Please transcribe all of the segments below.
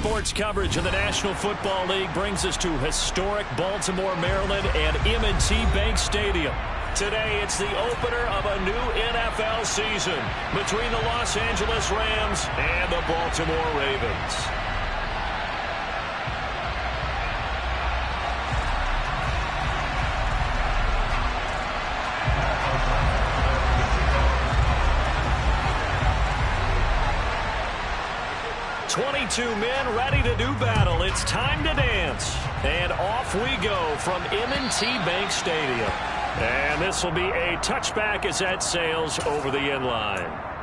Sports coverage of the National Football League brings us to historic Baltimore, Maryland, and M&T Bank Stadium. Today, it's the opener of a new NFL season between the Los Angeles Rams and the Baltimore Ravens. Men ready to do battle. It's time to dance. And off we go from M&T Bank Stadium. And this will be a touchback as that sails over the end line.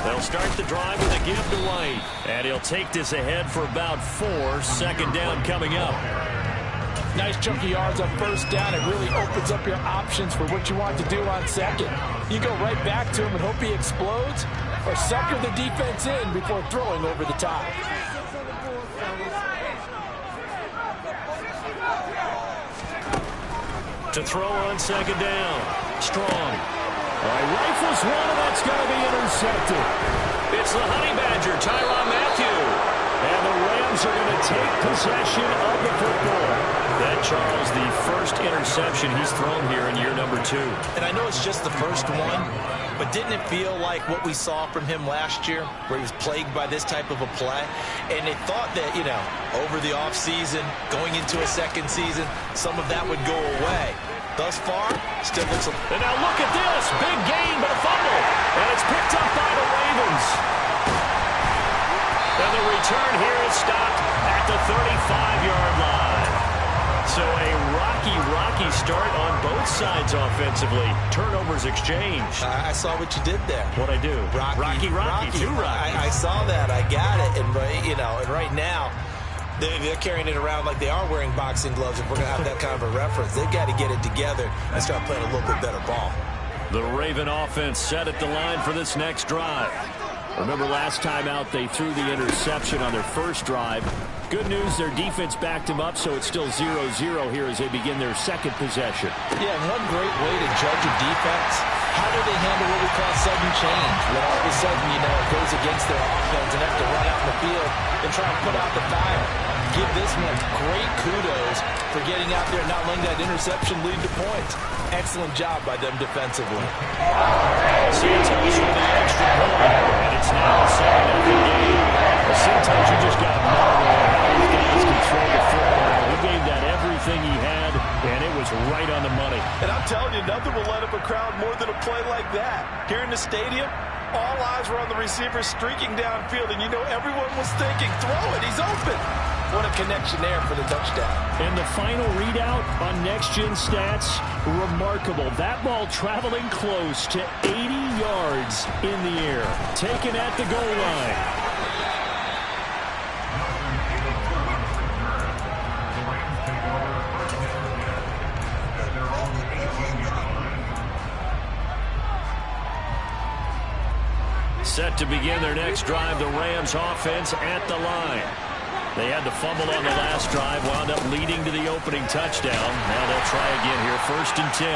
They'll start the drive with a give to White. And he'll take this ahead for about 4. Second down coming up. Nice chunky yards on first down. It really opens up your options for what you want to do on second. You go right back to him and hope he explodes, or sucker the defense in before throwing over the top. To throw on second down. Strong. Rifles one, and that's going to be intercepted. It's the Honey Badger, Tyrann Mathieu. And the Rams are going to take possession of the football. That, Charles, the first interception he's thrown here in year number 2. And I know it's just the first one, but didn't it feel like what we saw from him last year, where he was plagued by this type of a play? And they thought that, over the offseason, going into a second season, some of that would go away. Thus far, still looks a... And now look at this. Big gain, but a fumble. And it's picked up by the Ravens. And the return here is stopped at the 35-yard line. So a rocky start on both sides offensively. Turnovers exchanged. I saw what you did there. What'd I do? Rocky. Two Rockies. I saw that. I got it. And, and right now... They're carrying it around like they are wearing boxing gloves. If we're going to have that kind of a reference, they've got to get it together and start playing a little bit better ball. The Raven offense set at the line for this next drive. Remember last time out they threw the interception on their first drive. Good news, their defense backed them up, so it's still 0-0 here as they begin their second possession. Yeah, and one great way to judge a defense, how do they handle what we call sudden change? When all of a sudden, it goes against their offense and have to run out in the field and try and put out the fire. Give this one great kudos for getting out there and not letting that interception lead to points. Excellent job by them defensively. Santos with the extra point, and it's now a 7-0 game. Santos, you just got to marvel at how these guys control the football. He gave that everything he had, and it was right on the money. And I'm telling you, nothing will light up a crowd more than a play like that. Here in the stadium, all eyes were on the receiver streaking downfield, and everyone was thinking, throw it, he's open. What a connection there for the touchdown. And the final readout on next-gen stats, remarkable. That ball traveling close to 80 yards in the air, taken at the goal line. Set to begin their next drive, the Rams offense at the line. They had the fumble on the last drive, wound up leading to the opening touchdown. Now they'll try again here, 1st and 10.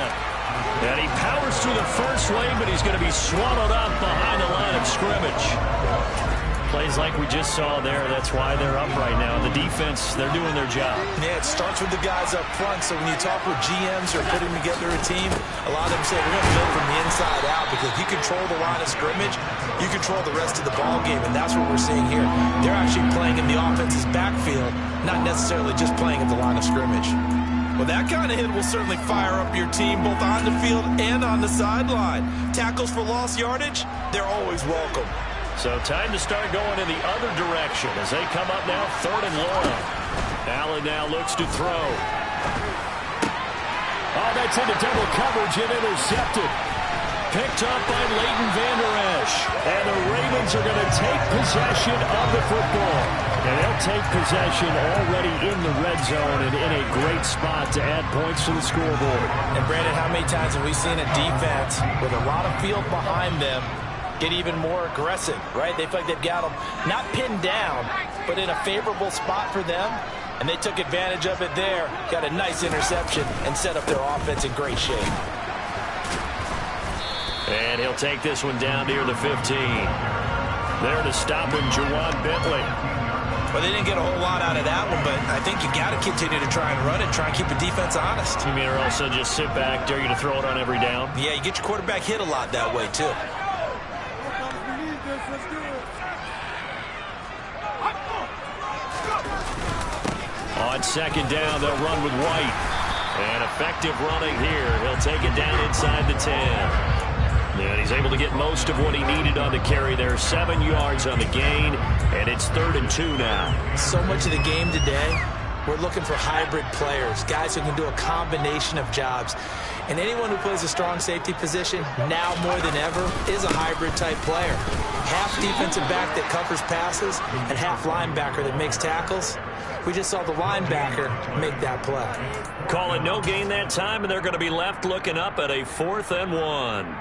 And he powers through the first lane, but he's going to be swallowed up behind the line of scrimmage. Plays like we just saw there, that's why they're up right now. The defense, they're doing their job. Yeah, it starts with the guys up front, so when you talk with GMs or putting together a team, a lot of them say we're going to build from the inside out, because if you control the line of scrimmage, you control the rest of the ball game, and that's what we're seeing here. They're actually playing in the offense's backfield, not necessarily just playing at the line of scrimmage. Well, that kind of hit will certainly fire up your team, both on the field and on the sideline. Tackles for lost yardage, they're always welcome. So time to start going in the other direction as they come up now, 3rd and long. Allen now looks to throw. Oh, that's into double coverage and intercepted. Picked up by Leighton Vander Esch. And the Ravens are going to take possession of the football. And they'll take possession already in the red zone and in a great spot to add points to the scoreboard. And Brandon, how many times have we seen a defense with a lot of field behind them get even more aggressive, right? They feel like they've got them not pinned down, but in a favorable spot for them, and they took advantage of it there, got a nice interception, and set up their offense in great shape. And he'll take this one down near the 15. There to stop him, Juwan Bentley. Well, they didn't get a whole lot out of that one, but I think you got to continue to try and run it, try and keep the defense honest. You mean or also just sit back, dare you to throw it on every down? Yeah, you get your quarterback hit a lot that way, too. On second down, they'll run with White. And effective running here. He'll take it down inside the 10. And he's able to get most of what he needed on the carry there. 7 yards on the gain, and it's 3rd and 2 now. So much of the game today, we're looking for hybrid players, guys who can do a combination of jobs. And anyone who plays a strong safety position, now more than ever, is a hybrid-type player. Half defensive back that covers passes and half linebacker that makes tackles. We just saw the linebacker make that play. Call it no gain that time, and they're going to be left looking up at a 4th and 1.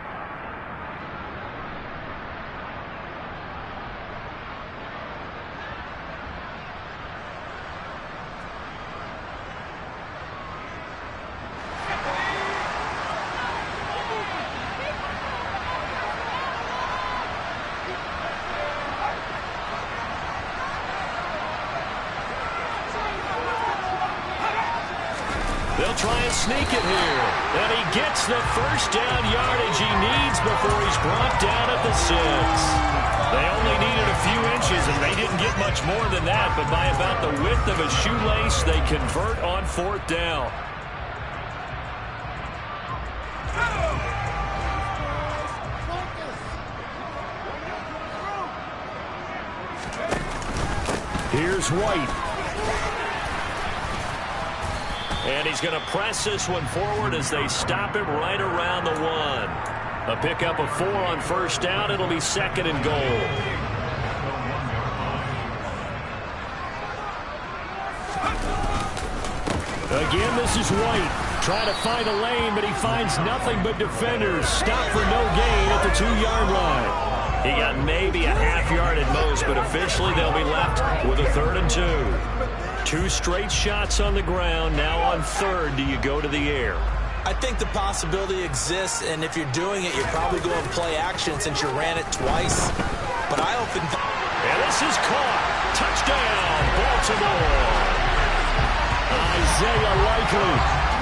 They'll try and sneak it here. And he gets the first down yardage he needs before he's brought down at the 6. They only needed a few inches, and they didn't get much more than that. But by about the width of a shoelace, they convert on 4th down. Here's White. And he's going to press this one forward as they stop him right around the 1. A pickup of 4 on first down. It'll be 2nd and goal. Again, this is White. Trying to find a lane, but he finds nothing but defenders. Stop for no gain at the 2-yard line. He got maybe a half yard at most, but officially they'll be left with a 3rd and 2. 2 straight shots on the ground. Now on 3rd, do you go to the air? I think the possibility exists, and if you're doing it, you're probably going to play action since you ran it twice. But I open. And this is caught. Touchdown, Baltimore. Isaiah Likely,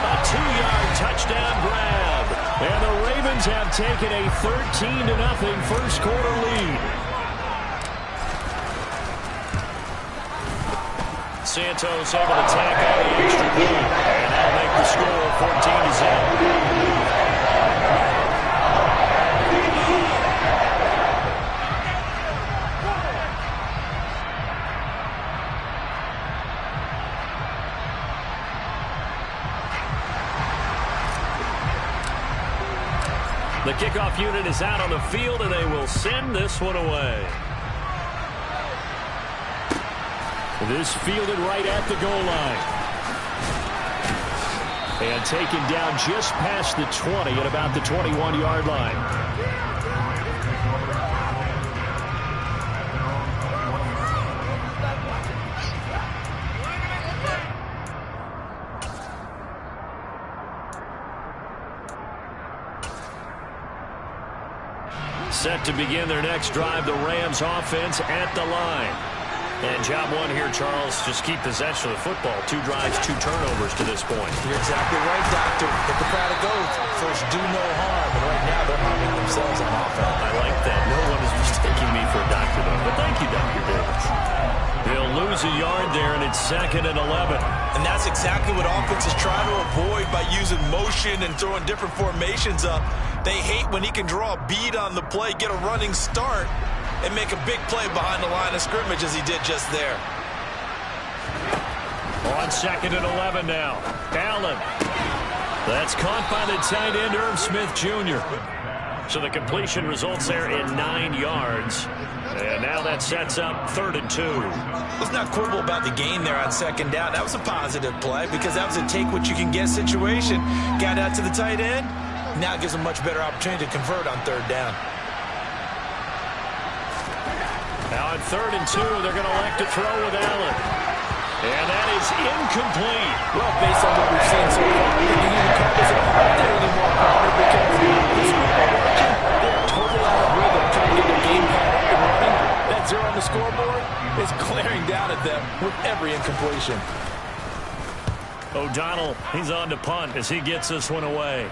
a 2-yard touchdown grab. And the Ravens have taken a 13-0 first quarter lead. Santos able to tack on the extra point, and that'll make the score 14-0. The kickoff unit is out on the field, and they will send this one away. This fielded right at the goal line. And taken down just past the 20 at about the 21-yard line. Set to begin their next drive, the Rams offense at the line. And job one here, Charles, just keep possession of the football. 2 drives, 2 turnovers to this point. You're exactly right, Doctor. Hippocratic oath. First, do no harm. And right now, they're harming themselves on offense. I like that. No one is mistaking me for a doctor, though. But thank you, Dr. Davis. They'll lose a yard there, and it's 2nd and 11. And that's exactly what offenses try to avoid by using motion and throwing different formations up. They hate when he can draw a bead on the play, get a running start, and make a big play behind the line of scrimmage as he did just there. On 2nd and 11 now. Allen. That's caught by the tight end, Irv Smith Jr. So the completion results there in 9 yards. And now that sets up 3rd and 2. Let's not quibble about the gain there on 2nd down. That was a positive play because that was a take-what-you-can-get situation. Got out to the tight end. Now it gives him a much better opportunity to convert on 3rd down. Now on 3rd and 2, they're going to elect to throw with Allen. And that is incomplete. Well, based on what we've seen so far, I think you even call this a punt there anymore, Carter, because this group are watching, they're totally out of rhythm trying to get their game plan up and running. That 0 on the scoreboard is glaring down at them with every incompletion. O'Donnell, he's on to punt as he gets this one away.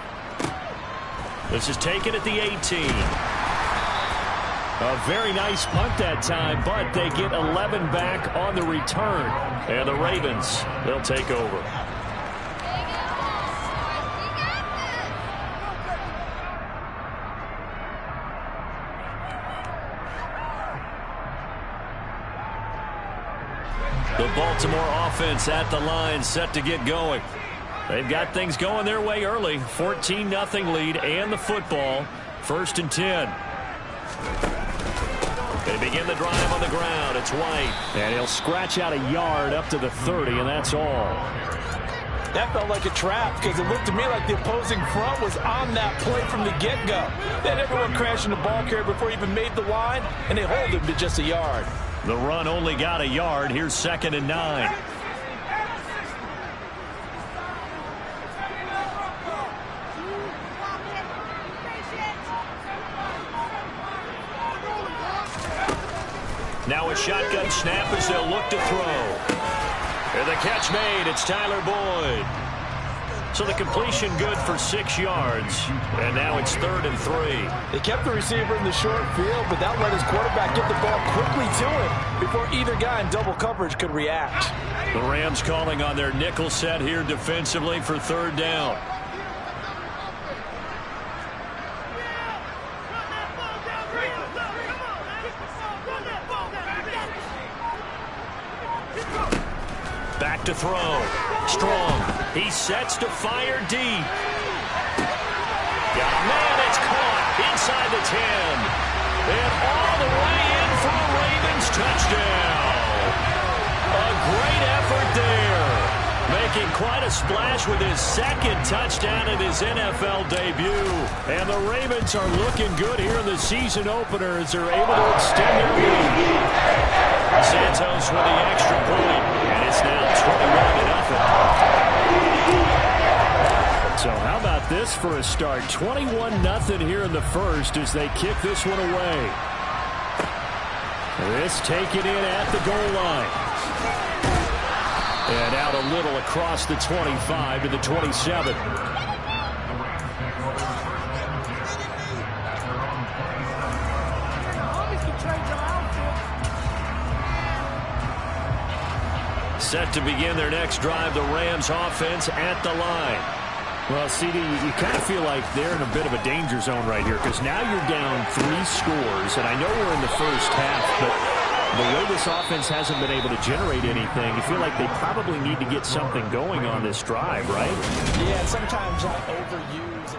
This is taken at the 18. A very nice punt that time, but they get 11 back on the return. And the Ravens, they'll take over. The Baltimore offense at the line, set to get going. They've got things going their way early. 14-0 lead and the football. 1st and 10. They begin the drive on the ground. It's White. And he'll scratch out a yard up to the 30, and that's all. That felt like a trap because it looked to me like the opposing front was on that play from the get-go. They had everyone crashing the ball carrier before he even made the line, and they hold him to just a yard. The run only got a yard. Here's 2nd and 9. Now a shotgun snap as they'll look to throw. And the catch made. It's Tyler Boyd. So the completion good for 6 yards. And now it's 3rd and 3. They kept the receiver in the short field, but that let his quarterback get the ball quickly to him before either guy in double coverage could react. The Rams calling on their nickel set here defensively for 3rd down. Back to throw. Strong. He sets to fire deep. Got a man. It's caught inside the 10. And all the way in for a Ravens touchdown. A great effort there. Making quite a splash with his 2nd touchdown in his NFL debut. And the Ravens are looking good here in the season opener as they're able to extend their lead. Santos with the extra point, and it's now 21-0. So how about this for a start? 21-0 here in the first as they kick this one away. This taken in at the goal line. And out a little across the 25 to the 27. Set to begin their next drive, the Rams offense at the line. Well, CD, you kind of feel like they're in a bit of a danger zone right here because now you're down 3 scores, and I know we're in the first half, but the way this offense hasn't been able to generate anything, you feel like they probably need to get something going on this drive, right? Yeah, sometimes I overuse.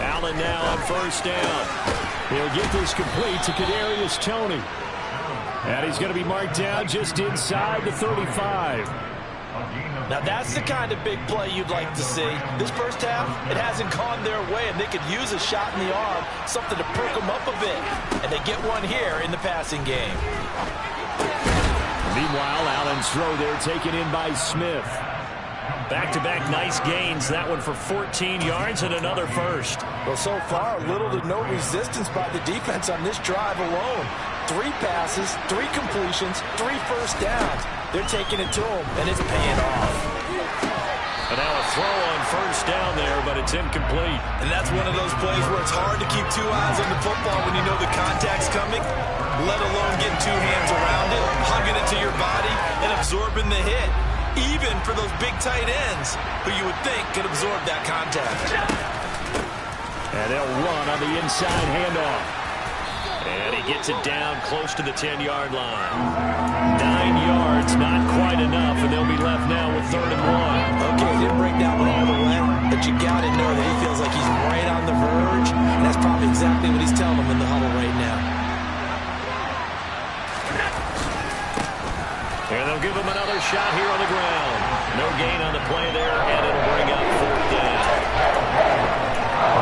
Allen now on 1st down. He'll get this complete to Kadarius Toney. And he's going to be marked down just inside the 35. Now that's the kind of big play you'd like to see. This first half, it hasn't gone their way, and they could use a shot in the arm, something to perk them up a bit. And they get one here in the passing game. Meanwhile, Allen's throw there taken in by Smith. Back-to-back nice gains. That one for 14 yards and another first. Well, so far, little to no resistance by the defense on this drive alone. 3 passes, 3 completions, 3 first downs. They're taking it to them, and it's paying off. And now a throw on 1st down there, but it's incomplete. And that's one of those plays where it's hard to keep 2 eyes on the football when you know the contact's coming, let alone getting 2 hands around it, hugging it to your body, and absorbing the hit. Even for those big tight ends who you would think could absorb that contact. And they'll run on the inside handoff. And he gets it down close to the 10-yard line. 9 yards, not quite enough, and they'll be left now with 3rd and 1. Okay, didn't break that one all the way, but you got to know that he feels like he's right on the verge, and that's probably exactly what he's telling them in the huddle right now. they'll give him another shot here on the ground. No gain on the play there, and it'll bring up 4th down.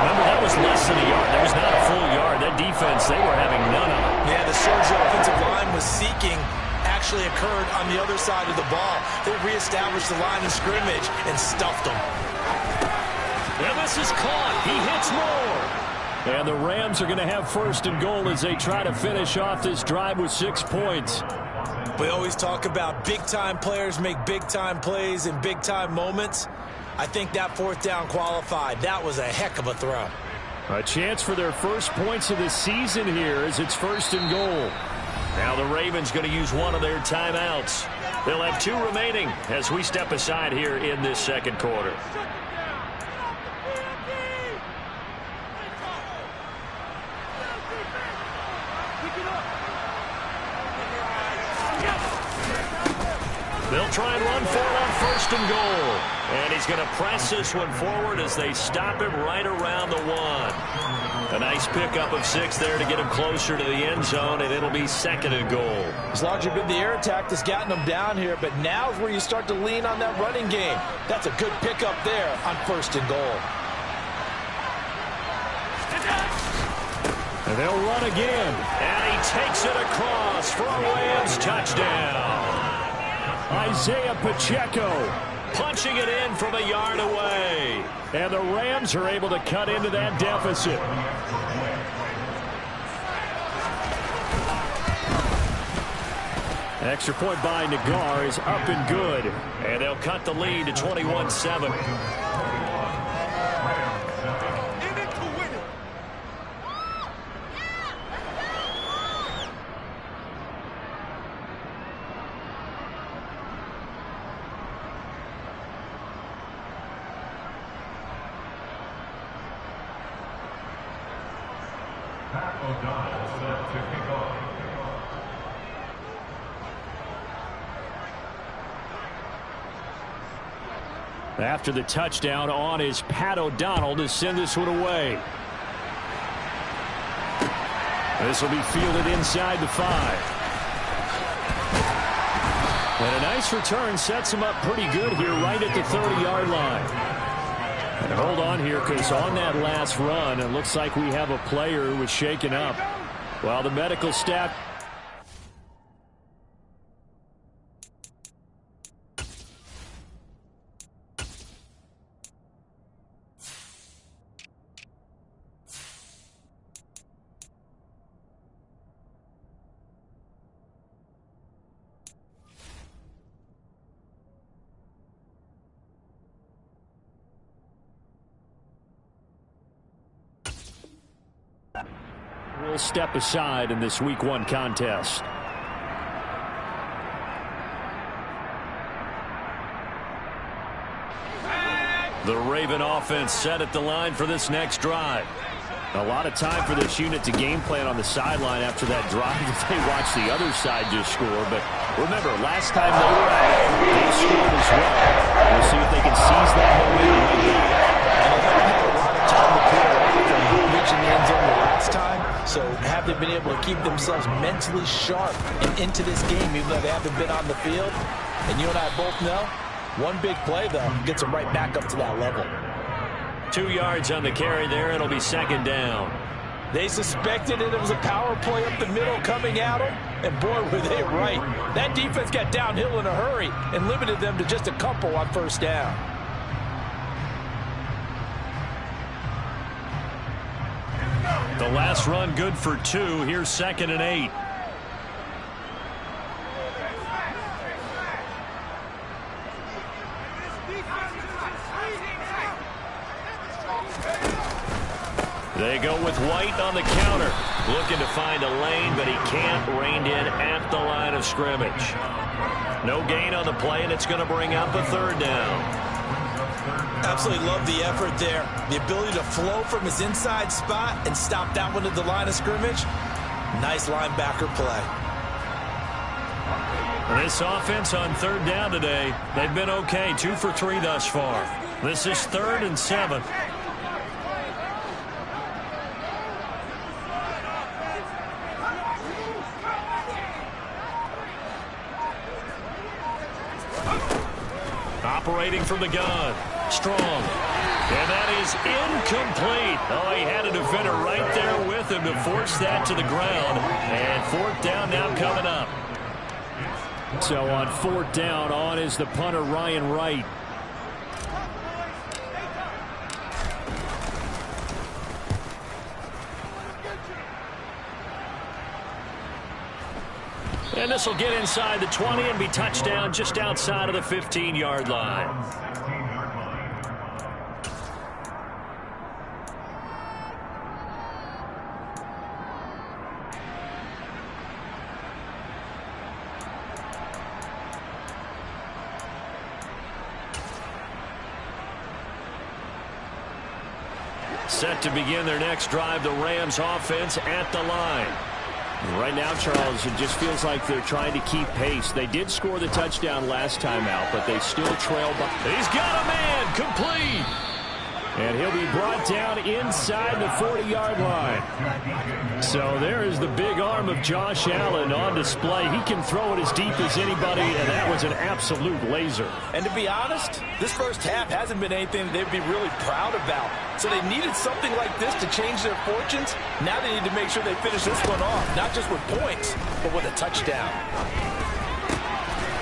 Remember, that was less than a yard. That was not a full yard. That defense, they were having none of it. Yeah, the surge the offensive line was seeking actually occurred on the other side of the ball. They reestablished the line of scrimmage and stuffed them. And this is caught. He hits more. And the Rams are going to have 1st and goal as they try to finish off this drive with 6 points. We always talk about big-time players make big-time plays in big-time moments. I think that 4th down qualified. That was a heck of a throw. A chance for their first points of the season here as it's 1st and goal. Now the Ravens going to use one of their timeouts. They'll have 2 remaining as we step aside here in this 2nd quarter. They'll try and run for it on 1st and goal. And he's going to press this one forward as they stop him right around the 1. A nice pickup of 6 there to get him closer to the end zone, and it'll be 2nd and goal. As large as the air attack that's gotten them down here, but now is where you start to lean on that running game. That's a good pickup there on 1st and goal. And they'll run again. And he takes it across for a Rams touchdown. Isaiah Pacheco punching it in from a yard away. And the Rams are able to cut into that deficit. Extra point by Nagar is up and good. And they'll cut the lead to 21-7. After the touchdown, on is Pat O'Donnell to send this one away. This will be fielded inside the 5. And a nice return sets him up pretty good here right at the 30-yard line. And hold on here, because on that last run, it looks like we have a player who was shaken up. While the medical staff... will step aside in this Week 1 contest. The Raven offense set at the line for this next drive. A lot of time for this unit to game plan on the sideline after that drive that they watched the other side just score. But remember, last time they were out, they scored as well. We'll see if they can seize that momentum. Reaching the end zone the last time, so have they been able to keep themselves mentally sharp and into this game even though they haven't been on the field? And you and I both know, one big play though gets them right back up to that level. 2 yards on the carry there. It'll be 2nd down. They suspected it was a power play up the middle coming at them, and boy were they right. That defense got downhill in a hurry and limited them to just a couple on 1st down. The last run good for 2. Here's 2nd and 8. They go with White on the counter. Looking to find a lane, but he can't. Reined in at the line of scrimmage. No gain on the play, and it's going to bring up a 3rd down. Absolutely love the effort there. The ability to flow from his inside spot and stop that one at the line of scrimmage. Nice linebacker play. This offense on 3rd down today, they've been okay. 2 for 3 thus far. This is 3rd and 7. Operating from the gun. Strong. And that is incomplete. Oh, he had a defender right there with him to force that to the ground. And fourth down now coming up. So on fourth down, on is the punter, Ryan Wright. And this will get inside the 20 and be touchdown just outside of the 15-yard line. Set to begin their next drive, the Rams offense at the line. Right now, Charles, it just feels like they're trying to keep pace. They did score the touchdown last time out, but they still trail by. He's got a man, complete. And he'll be brought down inside the 40-yard line. So there is the big arm of Josh Allen on display. He can throw it as deep as anybody, and that was an absolute laser. And to be honest, this first half hasn't been anything they'd be really proud about. So they needed something like this to change their fortunes. Now they need to make sure they finish this one off, not just with points, but with a touchdown.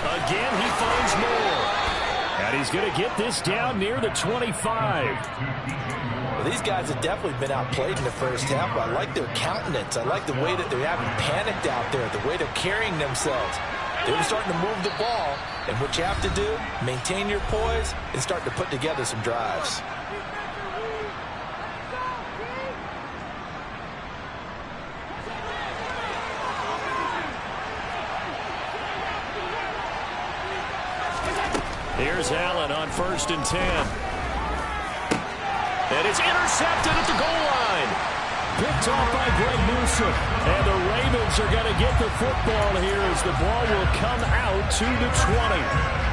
Again, he finds more. And he's going to get this down near the 25. Well, these guys have definitely been outplayed in the first half, but I like their countenance. I like the way that they're having panicked out there, the way they're carrying themselves. They're starting to move the ball, and what you have to do, maintain your poise and start to put together some drives. Here's Allen on 1st and 10. And it's intercepted at the goal line. Picked off by Greg Newsome. And the Ravens are going to get the football here as the ball will come out to the 20.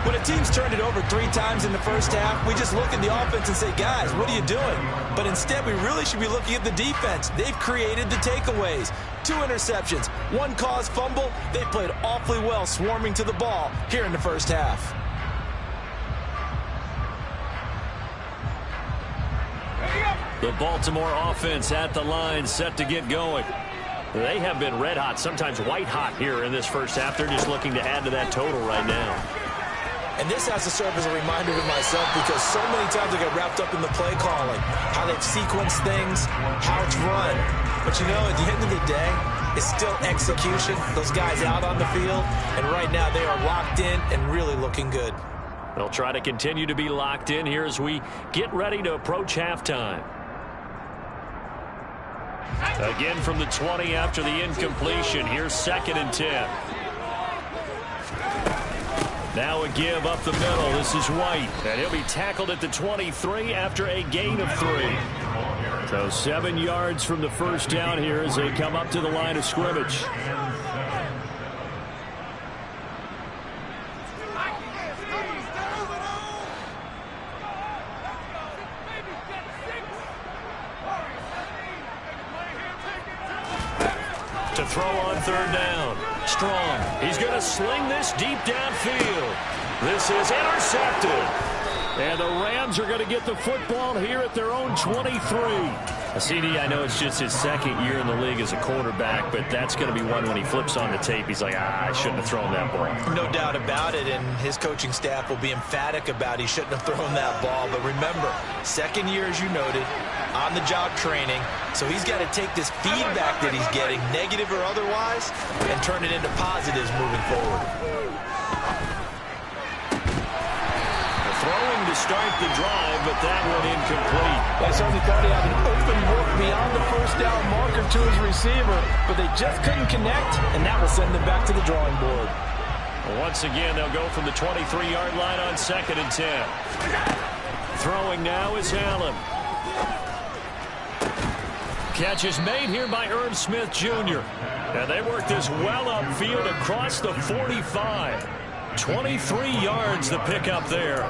When a team's turned it over 3 times in the first half, we just look at the offense and say, guys, what are you doing? But instead, we really should be looking at the defense. They've created the takeaways. 2 interceptions, 1 caused fumble. They played awfully well swarming to the ball here in the first half. The Baltimore offense at the line, set to get going. They have been red hot, sometimes white hot here in this first half. They're just looking to add to that total right now. And this has to serve as a reminder to myself because so many times I get wrapped up in the play calling, how they've sequenced things, how it's run. But you know, at the end of the day, it's still execution. Those guys out on the field, and right now they are locked in and really looking good. They'll try to continue to be locked in here as we get ready to approach halftime. Again from the 20 after the incompletion. Here's 2nd and 10. Now a give up the middle. This is White. And he'll be tackled at the 23 after a gain of 3. So 7 yards from the first down here as they come up to the line of scrimmage. To throw on 3rd down. Strong. He's going to sling this deep downfield. This is intercepted. And the Rams are going to get the football here at their own 23. CD, I know it's just his 2nd year in the league as a quarterback, but that's going to be one when he flips on the tape. He's like, I shouldn't have thrown that ball. No doubt about it, and his coaching staff will be emphatic about he shouldn't have thrown that ball. But remember, 2nd year, as you noted, on-the-job training. So he's got to take this feedback that he's getting, negative or otherwise, and turn it into positives moving forward. Throwing to start the drive, but that one incomplete. They certainly thought he had an open look beyond the first down marker to his receiver, but they just couldn't connect, and that will send them back to the drawing board. Once again, they'll go from the 23-yard line on 2nd and 10. Throwing now is Allen. Catch is made here by Irv Smith Jr. And they work this well upfield across the 45. 23 yards the pickup there.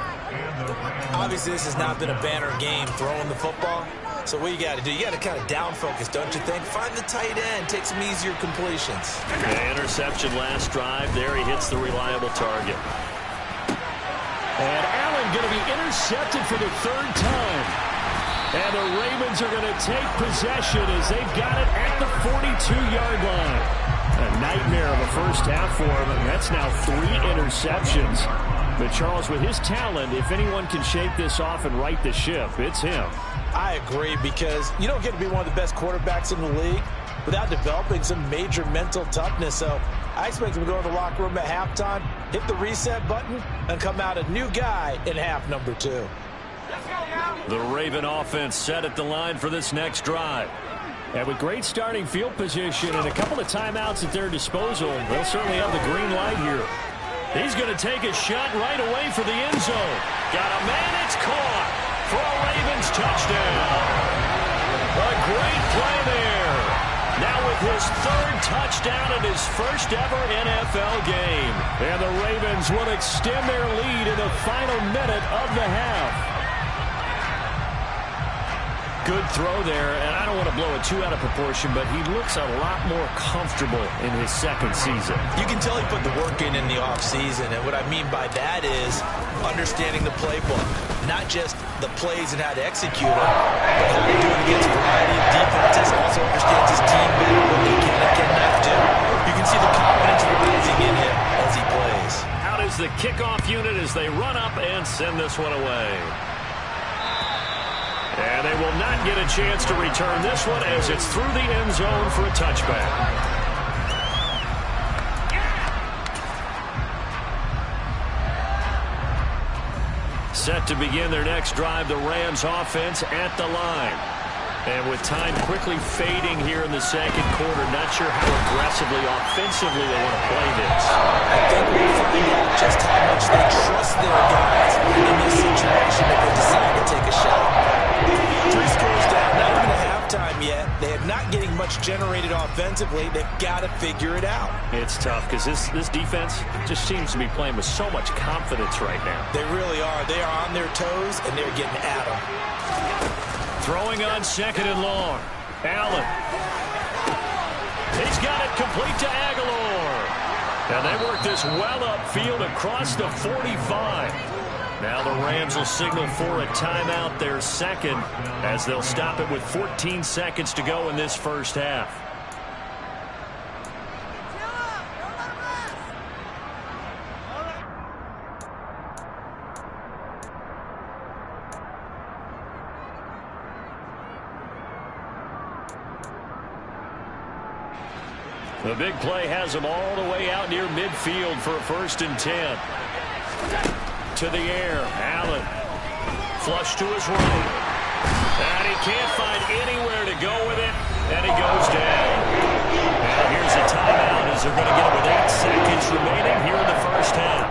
Obviously, this has not been a banner game throwing the football. So what you got to do, you got to kind of down focus, don't you think? Find the tight end, take some easier completions. The interception last drive. There he hits the reliable target. And Allen going to be intercepted for the third time. And the Ravens are going to take possession as they've got it at the 42-yard line. A nightmare of a first half for him, and that's now 3 interceptions. But Charles, with his talent, if anyone can shake this off and right the ship, it's him. I agree, because you don't get to be one of the best quarterbacks in the league without developing some major mental toughness. So I expect him to go in the locker room at halftime, hit the reset button, and come out a new guy in half number 2. The Raven offense set at the line for this next drive. And with great starting field position and a couple of timeouts at their disposal, they'll certainly have the green light here. He's going to take a shot right away for the end zone. Got a man, it's caught for a Ravens touchdown. A great play there. Now with his 3rd touchdown in his first ever NFL game. And the Ravens will extend their lead in the final minute of the half. Good throw there, and I don't want to blow it too out of proportion, but he looks a lot more comfortable in his 2nd season. You can tell he put the work in the offseason, and what I mean by that is understanding the playbook, not just the plays and how to execute them, but how to do it against a variety of defenses. Also understands his team better, what they can and cannot do. You can see the confidence rising in him as he plays. Out is the kickoff unit as they run up and send this one away. And they will not get a chance to return this one as it's through the end zone for a touchback. Set to begin their next drive, the Rams offense at the line. And with time quickly fading here in the 2nd quarter, not sure how aggressively, offensively they want to play this. I think we'll find out just how much they trust their guys in this situation if they decide to take a shot. 3 scores down, not even at halftime yet. They are not getting much generated offensively. They've got to figure it out. It's tough because this defense just seems to be playing with so much confidence right now. They really are. They are on their toes, and they're getting at them. Throwing on 2nd and long. Allen. He's got it complete to Aguilar. And they work this well upfield across the 45. Now the Rams will signal for a timeout, their 2nd, as they'll stop it with 14 seconds to go in this first half. The big play has them all the way out near midfield for a 1st and 10. To the air, Allen. Flush to his right. And he can't find anywhere to go with it, and he goes down. Now here's a timeout as they're going to get it with 8 seconds remaining here in the first half.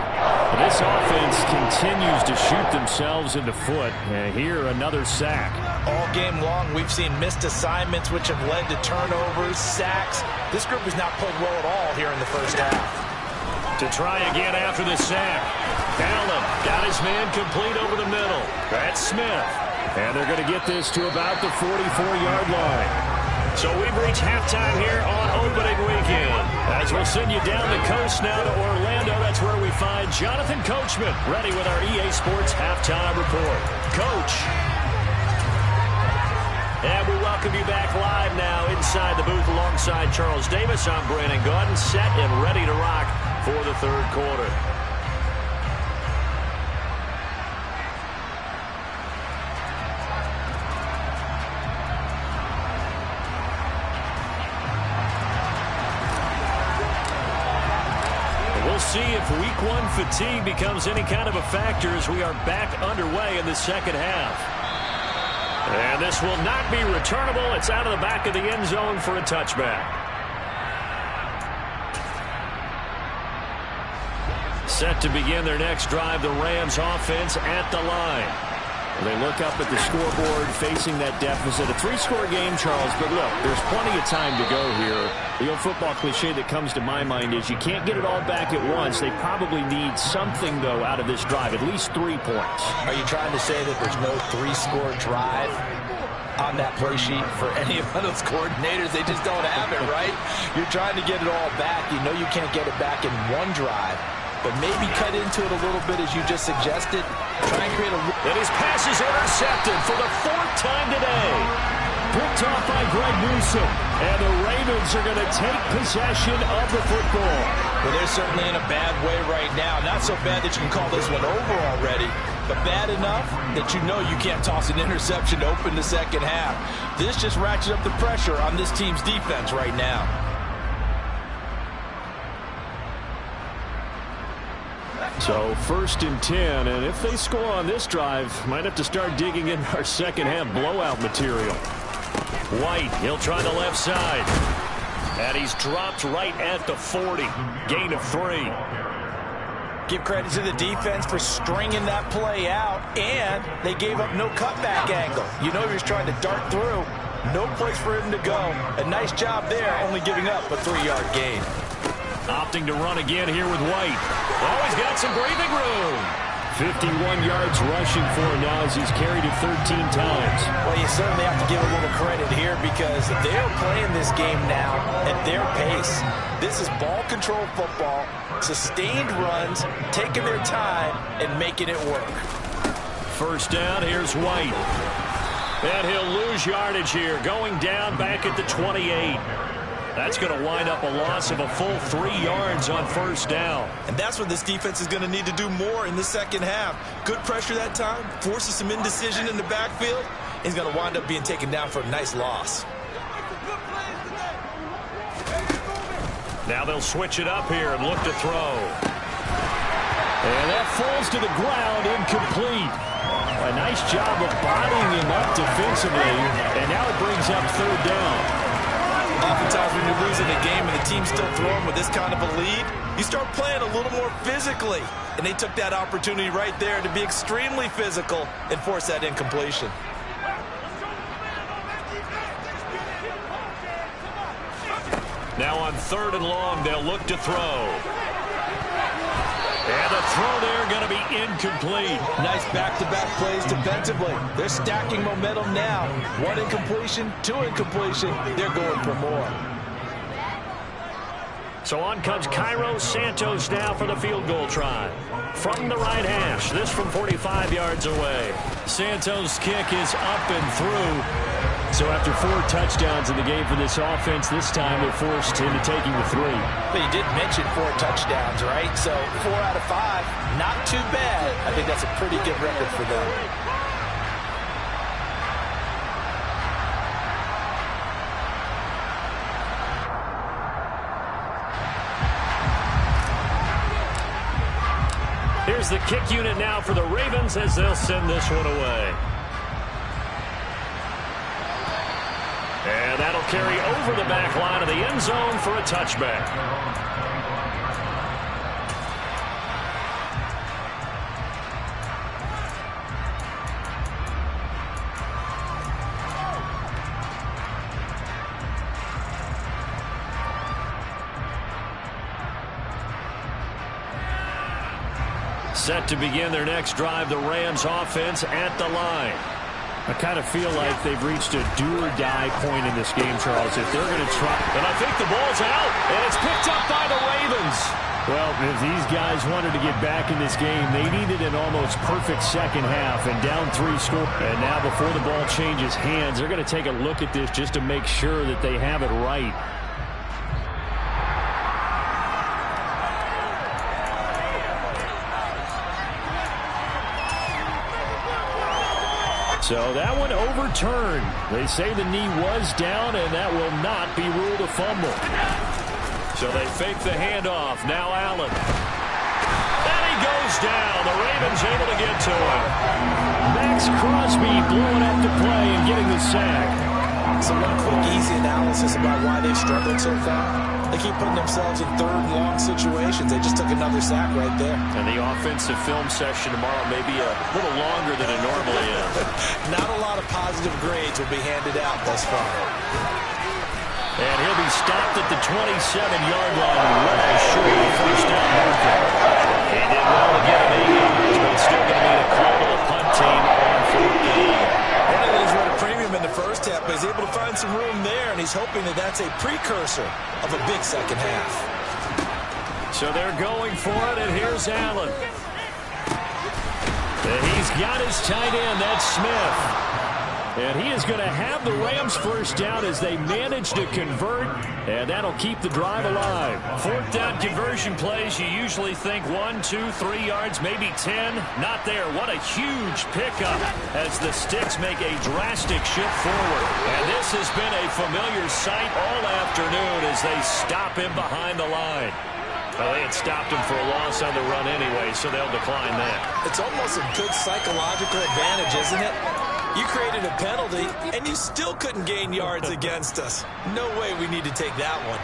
This offense continues to shoot themselves in the foot. And here, another sack. All game long, we've seen missed assignments, which have led to turnovers, sacks. This group has not played well at all here in the first half. To try again after the sack. Allen got his man complete over the middle. That's Smith. And they're going to get this to about the 44-yard line. So we've reached halftime here on opening weekend. As we'll send you down the coast now to Orlando, that's where we find Jonathan Coachman, ready with our EA Sports Halftime Report. Coach. And we welcome you back live now inside the booth alongside Charles Davis. I'm Brandon Gaudin, set and ready to rock for the 3rd quarter. We'll see if week 1 fatigue becomes any kind of a factor as we are back underway in the 2nd half. And this will not be returnable. It's out of the back of the end zone for a touchback. Set to begin their next drive, the Rams offense at the line. They look up at the scoreboard facing that deficit. A 3-score game, Charles, but look, there's plenty of time to go here. The old football cliche that comes to my mind is you can't get it all back at once. They probably need something, though, out of this drive, at least 3 points. Are you trying to say that there's no 3-score drive on that play sheet for any of those coordinators? They just don't have it, right? You're trying to get it all back. You know you can't get it back in one drive. but maybe cut into it a little bit as you just suggested. Try and create a... And his pass is intercepted for the 4th time today. Picked off by Greg Newsom. And the Ravens are going to take possession of the football. Well, they're certainly in a bad way right now. Not so bad that you can call this one over already, but bad enough that you know you can't toss an interception to open the second half. This just ratchets up the pressure on this team's defense right now. So 1st and 10, and if they score on this drive, might have to start digging in our second half blowout material. White, he'll try the left side. And he's dropped right at the 40. Gain of 3. Give credit to the defense for stringing that play out, and they gave up no cutback angle. You know he was trying to dart through. No place for him to go. A nice job there, only giving up a 3-yard gain. Opting to run again here with White. Oh, he's got some breathing room. 51 yards rushing for him now as he's carried it 13 times. Well, you certainly have to give a little credit here because they're playing this game now at their pace. This is ball control football, sustained runs, taking their time, and making it work. 1st down, here's White. And he'll lose yardage here, going down back at the 28. That's going to wind up a loss of a full 3 yards on 1st down. And that's what this defense is going to need to do more in the second half. Good pressure that time, forces some indecision in the backfield. He's going to wind up being taken down for a nice loss. Now they'll switch it up here and look to throw. And that falls to the ground, incomplete. A nice job of bodying him up defensively, and now it brings up 3rd down. Oftentimes when you're losing a game and the team's still throwing with this kind of a lead, you start playing a little more physically. And they took that opportunity right there to be extremely physical and force that incompletion. Now on 3rd and long, they'll look to throw. And the throw there going to be incomplete. Nice back-to-back plays defensively. They're stacking momentum now. 1 incompletion, 2 incompletion. They're going for more. So on comes Cairo Santos now for the field goal try. From the right hash, this from 45 yards away. Santos' kick is up and through. So after 4 touchdowns in the game for this offense, this time they're forced into taking the 3. But you did mention 4 touchdowns, right? So 4 out of 5, not too bad. I think that's a pretty good record for them. Here's the kick unit now for the Ravens as they'll send this one away. And that'll carry over the back line of the end zone for a touchback. Set to begin their next drive, the Rams offense at the line. I kind of feel like they've reached a do-or-die point in this game, Charles. If they're going to try... And I think the ball's out, and it's picked up by the Ravens. Well, if these guys wanted to get back in this game, they needed an almost perfect second half and down 3 score. And now before the ball changes hands, they're going to take a look at this just to make sure that they have it right. So that one overturned. They say the knee was down, and that will not be ruled a fumble. So they fake the handoff. Now Allen. And he goes down. The Ravens able to get to him. Max Crosby blowing up the play and getting the sack. So one quick, easy analysis about why they've struggled so far. They keep putting themselves in 3rd and long situations. They just took another sack right there. And the offensive film session tomorrow may be a little longer than it normally is. Not a lot of positive grades will be handed out thus far. And he'll be stopped at the 27-yard line, well short of the 1st down marker. He did well to get him 8 yards, but it's still going to need a call to the punt team on 4th down. One of these run a premium in the first half, but he's able to find some room there, and he's hoping that that's a precursor of a big second half. So they're going for it, and here's Allen. And he's got his tight end. That's Smith. And he is going to have the Rams first down as they manage to convert, and that'll keep the drive alive. Fourth down conversion plays, you usually think 1, 2, 3 yards, maybe 10. Not there. What a huge pickup as the Sticks make a drastic shift forward. And this has been a familiar sight all afternoon as they stop him behind the line. Well, they had stopped him for a loss on the run anyway, so they'll decline that. It's almost a good psychological advantage, isn't it? You created a penalty, and you still couldn't gain yards against us. No way we need to take that one.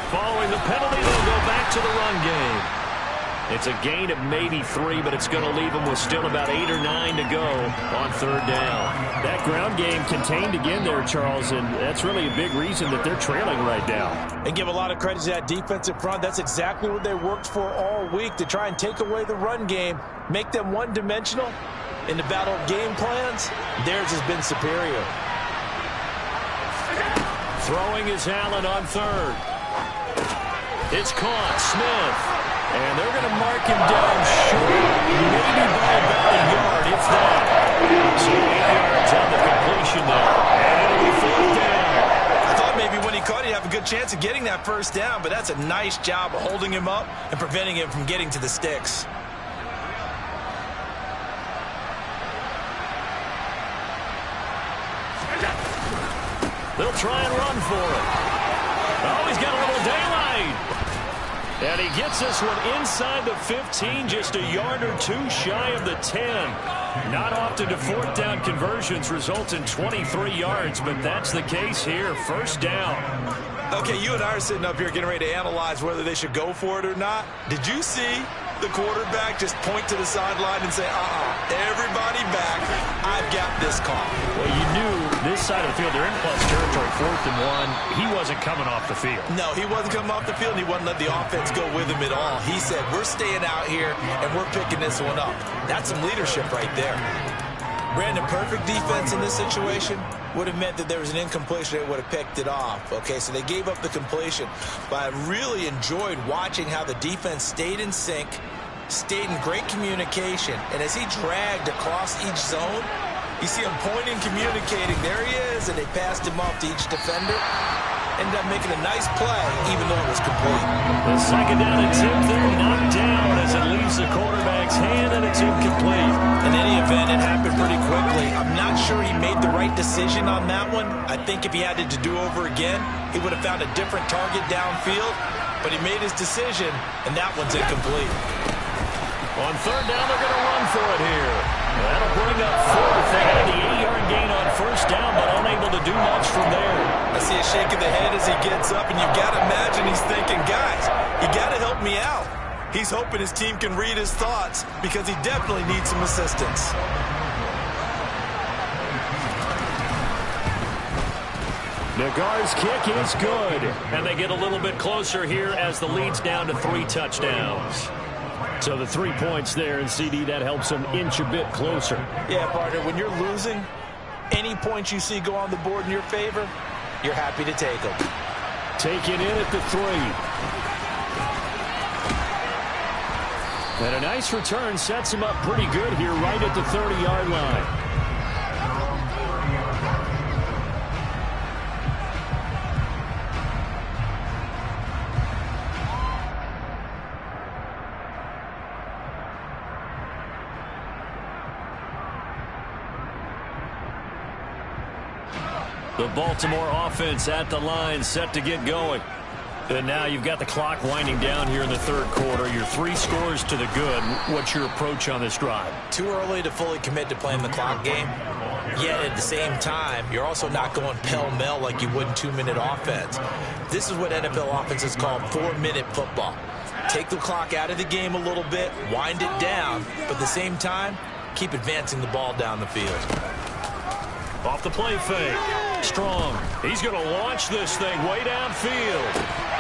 Following the penalty, they'll go back to the run game. It's a gain of maybe 3, but it's going to leave them with still about 8 or 9 to go on third down. That ground game contained again there, Charles, and that's really a big reason that they're trailing right now. And give a lot of credit to that defensive front. That's exactly what they worked for all week, to try and take away the run game, make them one-dimensional. In the battle of game plans, theirs has been superior. Throwing is Allen on third. It's caught. Smith. And they're going to mark him down short, maybe by about a yard, if that. So 8 yards on the completion there. And it'll be fourth down. I thought maybe when he caught it, he'd have a good chance of getting that first down, but that's a nice job of holding him up and preventing him from getting to the sticks. They'll try and run for it. Oh, he's got a little daylight. And he gets this one inside the 15, just a yard or 2 shy of the 10. Not often do fourth down conversions result in 23 yards, but that's the case here. First down. Okay, you and I are sitting up here getting ready to analyze whether they should go for it or not. Did you see the quarterback just point to the sideline and say, everybody back, I've got this call? Well, you knew this side of the field, they're in plus territory, 4th and 1. He wasn't coming off the field. No, he wasn't coming off the field, and he wouldn't let the offense go with him at all. He said, we're staying out here, and we're picking this one up. That's some leadership right there. Brandon, perfect defense in this situation would have meant that there was an incompletion. They would have picked it off. Okay, so they gave up the completion. But I really enjoyed watching how the defense stayed in sync, stayed in great communication. And as he dragged across each zone, you see him pointing, communicating. There he is, and they passed him off to each defender. Ended up making a nice play, even though it was complete. The second down and 10 there, knocked down as it leaves the quarterback's hand, and it's incomplete. In any event, it happened pretty quickly. I'm not sure he made the right decision on that one. I think if he had it to do over again, he would have found a different target downfield. But he made his decision, and that one's incomplete. On third down, they're going to run for it here. That'll bring up fourth. They had the 8-yard gain on first down, but unable to do much from there. I see a shake of the head as he gets up, and you've got to imagine he's thinking, guys, you got to help me out. He's hoping his team can read his thoughts because he definitely needs some assistance. Nagar's kick is good, and they get a little bit closer here as the lead's down to 3 touchdowns. So the 3 points there, and CD, that helps them inch a bit closer. Yeah, partner, when you're losing, any points you see go on the board in your favor, you're happy to take them. Taken in at the 3. And a nice return sets him up pretty good here right at the 30-yard line. The Baltimore offense at the line, set to get going. And now you've got the clock winding down here in the third quarter. Your 3 scores to the good. What's your approach on this drive? Too early to fully commit to playing the clock game. Yet at the same time, you're also not going pell-mell like you would in 2-minute offense. This is what NFL offenses call 4-minute football. Take the clock out of the game a little bit, wind it down, but at the same time, keep advancing the ball down the field. Off the play fake. Strong. He's going to launch this thing way downfield.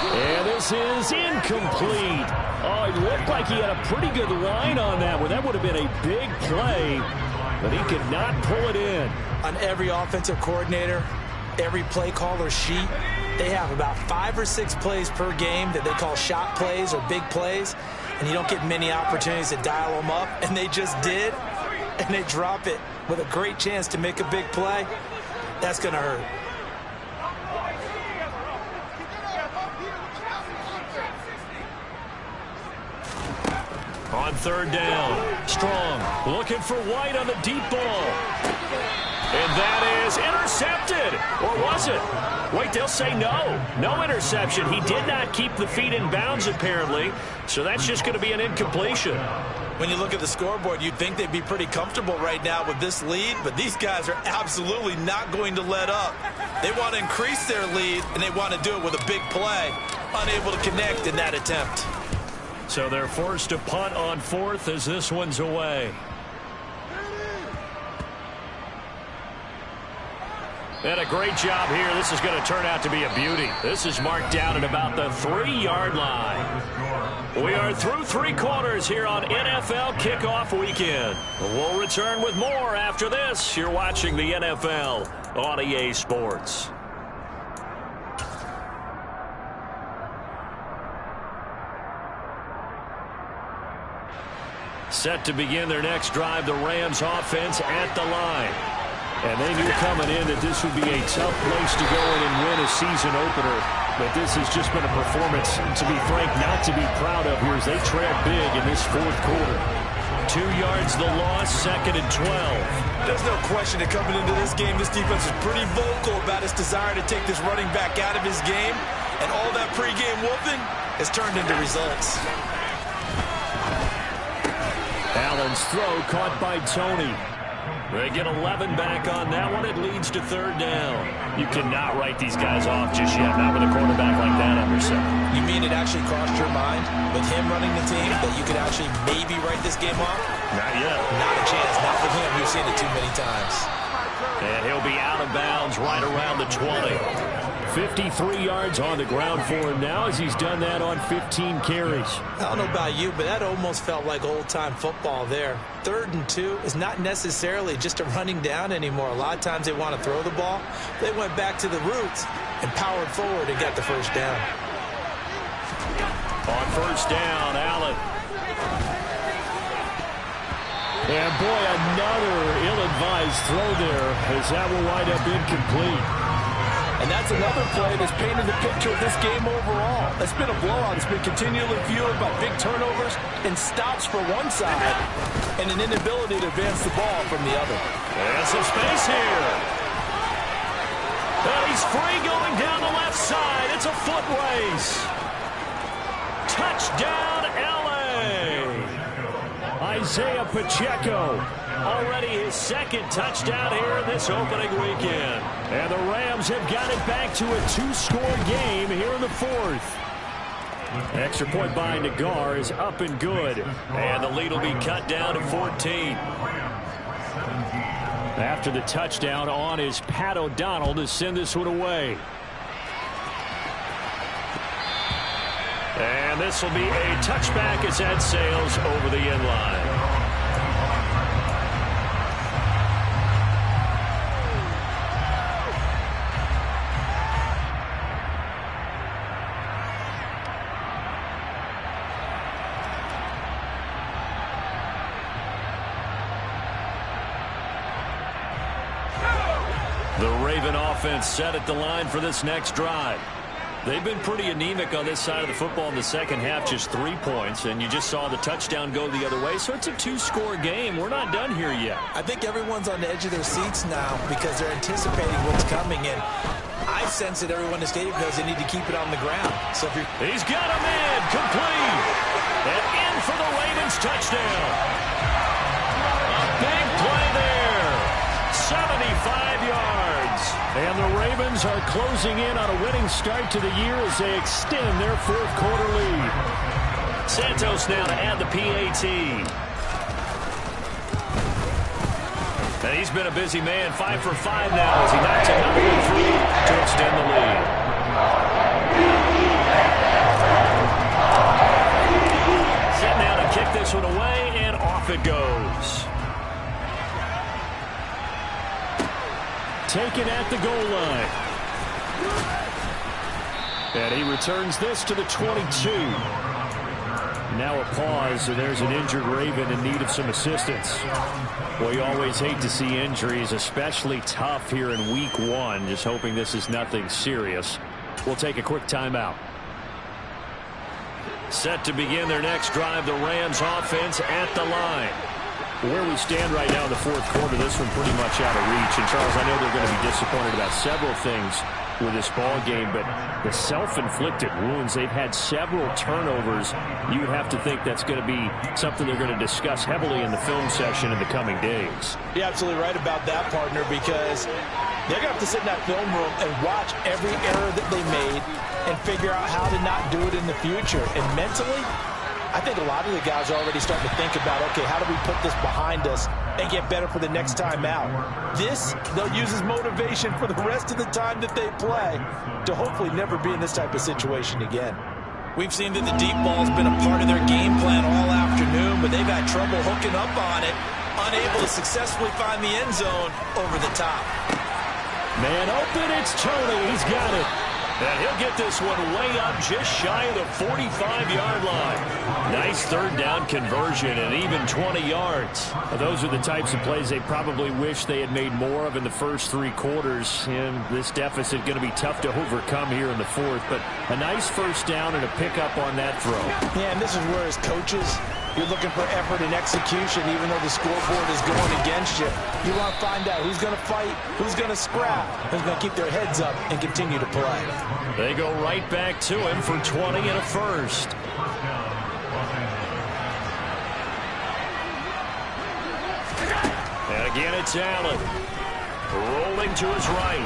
And this is incomplete. Oh, it looked like he had a pretty good line on that one. That would have been a big play, but he could not pull it in. On every offensive coordinator, every play caller sheet, they have about 5 or 6 plays per game that they call shot plays or big plays, and you don't get many opportunities to dial them up, and they just did, and they drop it with a great chance to make a big play. That's going to hurt. On third down, Strong looking for White on the deep ball. And that is intercepted. Or was it? Wait, they'll say no. No interception. He did not keep the feet in bounds, apparently. So that's just going to be an incompletion. When you look at the scoreboard, you'd think they'd be pretty comfortable right now with this lead, but these guys are absolutely not going to let up. They want to increase their lead, and they want to do it with a big play. Unable to connect in that attempt. So they're forced to punt on fourth as this one's away. And a great job here. This is going to turn out to be a beauty. This is marked down at about the 3-yard line. We are through 3 quarters here on NFL Kickoff Weekend. We'll return with more after this. You're watching the NFL on EA Sports. Set to begin their next drive, the Rams offense at the line. And they knew coming in that this would be a tough place to go in and win a season opener. But this has just been a performance, to be frank, not to be proud of here as they trail big in this fourth quarter. 2 yards the loss, 2nd and 12. There's no question that coming into this game, this defense is pretty vocal about its desire to take this running back out of his game. And all that pregame whooping has turned into results. Allen's throw caught by Tony. They get 11 back on that one. It leads to third down. You cannot write these guys off just yet, not with a quarterback like that under center. You mean it actually crossed your mind with him running the team that you could actually maybe write this game off? Not yet. Not a chance. Not with him. We've seen it too many times. And he'll be out of bounds right around the 20. 53 yards on the ground for him now as he's done that on 15 carries. I don't know about you, but that almost felt like old-time football there. 3rd and 2 is not necessarily just a running down anymore. A lot of times they want to throw the ball. They went back to the roots and powered forward and got the first down. On first down, Allen. And boy, another ill-advised throw there as that will wind up incomplete. And that's another play that's painted the picture of this game overall. It's been a blowout. It's been continually fueled by big turnovers and stops for one side and an inability to advance the ball from the other. And some space here. And he's free going down the left side. It's a foot race. Touchdown, L.A. Isaiah Pacheco. Already his 2nd touchdown here in this opening weekend. And the Rams have got it back to a 2-score game here in the 4th. Extra point by Nagar is up and good. And the lead will be cut down to 14. After the touchdown on is Pat O'Donnell to send this one away. And this will be a touchback as that sails over the end line. The Raven offense set at the line for this next drive. They've been pretty anemic on this side of the football in the second half, just 3 points, and you just saw the touchdown go the other way, so it's a 2-score game. We're not done here yet. I think everyone's on the edge of their seats now because they're anticipating what's coming, and I sense that everyone in the stadium knows they need to keep it on the ground. So if he's got him in, complete, and in for the Ravens touchdown. A big play there, 75 yards. And the Ravens are closing in on a winning start to the year as they extend their 4th quarter lead. Santos now to add the PAT. And he's been a busy man, 5 for 5 now as he knocks another one free to extend the lead. Set now to kick this one away, and off it goes. Taken at the goal line. And he returns this to the 22. Now a pause, so there's an injured Raven in need of some assistance. Well, you always hate to see injuries, especially tough here in week 1. Just hoping this is nothing serious. We'll take a quick timeout. Set to begin their next drive, the Rams offense at the line. Where we stand right now in the fourth quarter, this one pretty much out of reach. And, Charles, I know they're going to be disappointed about several things with this ball game, but the self-inflicted wounds, they've had several turnovers. You would have to think that's going to be something they're going to discuss heavily in the film session in the coming days. You're absolutely right about that, partner, because they're going to have to sit in that film room and watch every error that they made and figure out how to not do it in the future. And mentally, I think a lot of the guys are already starting to think about, okay, how do we put this behind us and get better for the next time out? This, they'll use as motivation for the rest of the time that they play to hopefully never be in this type of situation again. We've seen that the deep ball's been a part of their game plan all afternoon, but they've had trouble hooking up on it, unable to successfully find the end zone over the top. Man open, it's Tony. He's got it. And he'll get this one way up just shy of the 45-yard line. Nice third down conversion and even 20 yards. Those are the types of plays they probably wish they had made more of in the first 3 quarters. And this deficit going to be tough to overcome here in the fourth. But a nice first down and a pickup on that throw. Yeah, and this is where as coaches, you're looking for effort and execution, even though the scoreboard is going against you. You want to find out who's going to fight, who's going to scrap, who's going to keep their heads up and continue to play. They go right back to him for 20 and a first. And again, it's Allen. Rolling to his right.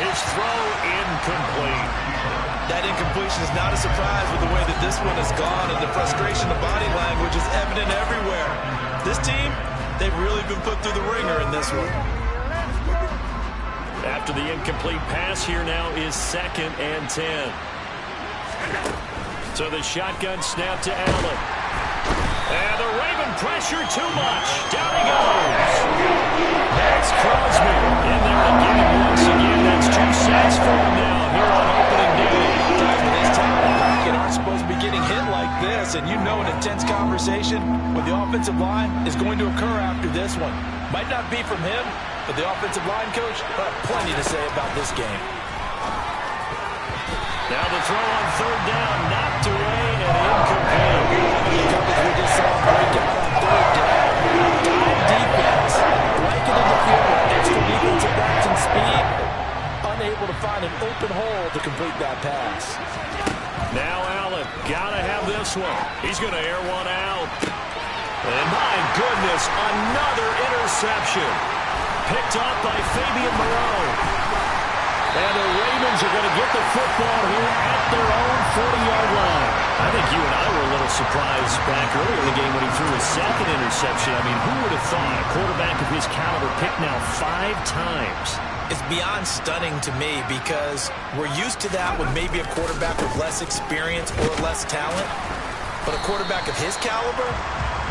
His throw incomplete. That incompletion is not a surprise with the way that this one has gone, and the frustration of body language is evident everywhere. This team, they've really been put through the ringer in this one. After the incomplete pass, here now is 2nd and 10. So the shotgun snap to Allen. And the Raven pressure too much. Down he goes. That's Crosby in there again once again. That's 2 sacks for him now here on opening day. Guys with this talent packet aren't supposed to be getting hit like this, and you know an intense conversation with the offensive line is going to occur after this one. Might not be from him, but the offensive line coach will have plenty to say about this game. Now the throw on 3rd down, knocked away and incomplete. The coverage we just saw break out on 3rd down. Dive defense, like it in the field with extra defensive backs and speed, unable to find an open hole to complete that pass. Now Allen, gotta have this one. He's gonna air one out. And my goodness, another interception. Picked off by Fabian Moreau. And the Ravens are going to get the football here at their own 40-yard line. I think you and I were a little surprised back earlier in the game when he threw his 2nd interception. I mean, who would have thought a quarterback of his caliber picked now 5 times? It's beyond stunning to me because we're used to that with maybe a quarterback with less experience or less talent. But a quarterback of his caliber,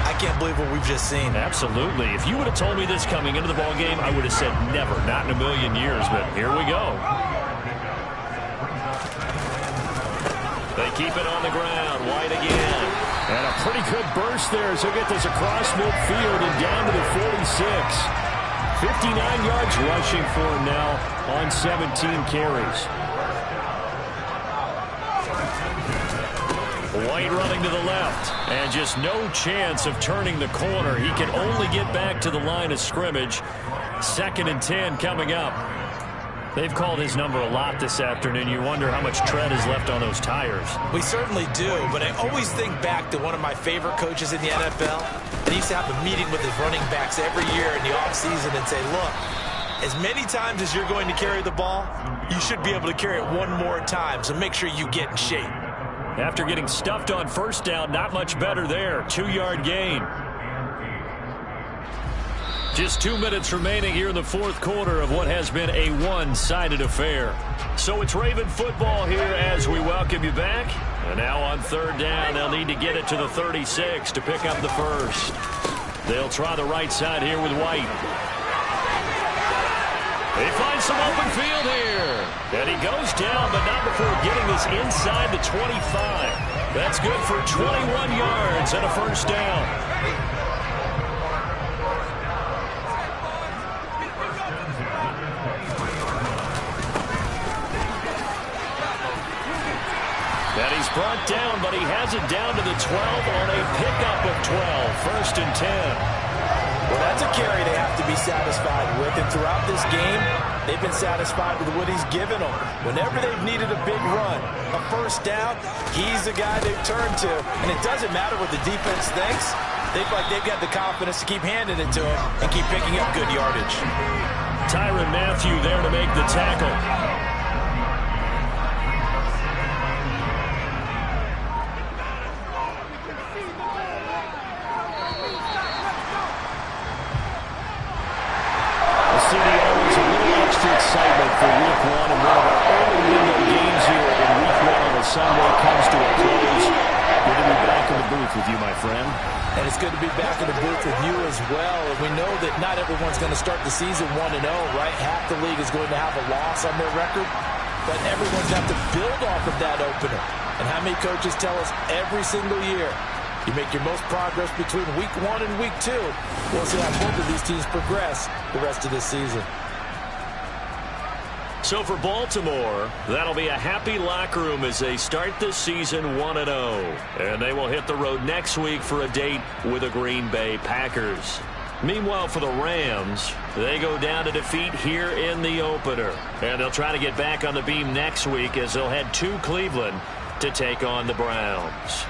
I can't believe what we've just seen. Absolutely. If you would have told me this coming into the ball game, I would have said never, not in a million years, but here we go. They keep it on the ground. White again. And a pretty good burst there as he'll get this across midfield and down to the 46. 59 yards rushing for him now on 17 carries. White running to the left, and just no chance of turning the corner. He can only get back to the line of scrimmage. 2nd and 10 coming up. They've called his number a lot this afternoon. You wonder how much tread is left on those tires. We certainly do, but I always think back to one of my favorite coaches in the NFL. And he used to have a meeting with his running backs every year in the offseason and say, look, as many times as you're going to carry the ball, you should be able to carry it one more time, so make sure you get in shape. After getting stuffed on 1st down, not much better there. 2-yard gain. Just 2 minutes remaining here in the 4th quarter of what has been a one-sided affair. So it's Raven football here as we welcome you back. And now on 3rd down, they'll need to get it to the 36 to pick up the first. They'll try the right side here with White. He finds some open field here. And he goes down, but not before getting this inside the 25. That's good for 21 yards and a first down. And he's brought down, but he has it down to the 12 on a pickup of 12. First and 10. Well, that's a carry they have to be satisfied with. And throughout this game, they've been satisfied with what he's given them. Whenever they've needed a big run, a first down, he's the guy they've turned to. And it doesn't matter what the defense thinks. They feel like they've got the confidence to keep handing it to him and keep picking up good yardage. Tyrann Mathieu there to make the tackle. Excitement for Week 1 and one of our early window games here in Week 1 on a Sunday comes to a close. Good to be back in the booth with you, my friend. And it's good to be back in the booth with you as well. And we know that not everyone's going to start the season 1-0, right? Half the league is going to have a loss on their record. But everyone's got to build off of that opener. And how many coaches tell us every single year, you make your most progress between Week 1 and Week 2. We'll see how both of these teams progress the rest of this season. So for Baltimore, that'll be a happy locker room as they start this season 1-0. And they will hit the road next week for a date with the Green Bay Packers. Meanwhile, for the Rams, they go down to defeat here in the opener. And they'll try to get back on the beam next week as they'll head to Cleveland to take on the Browns.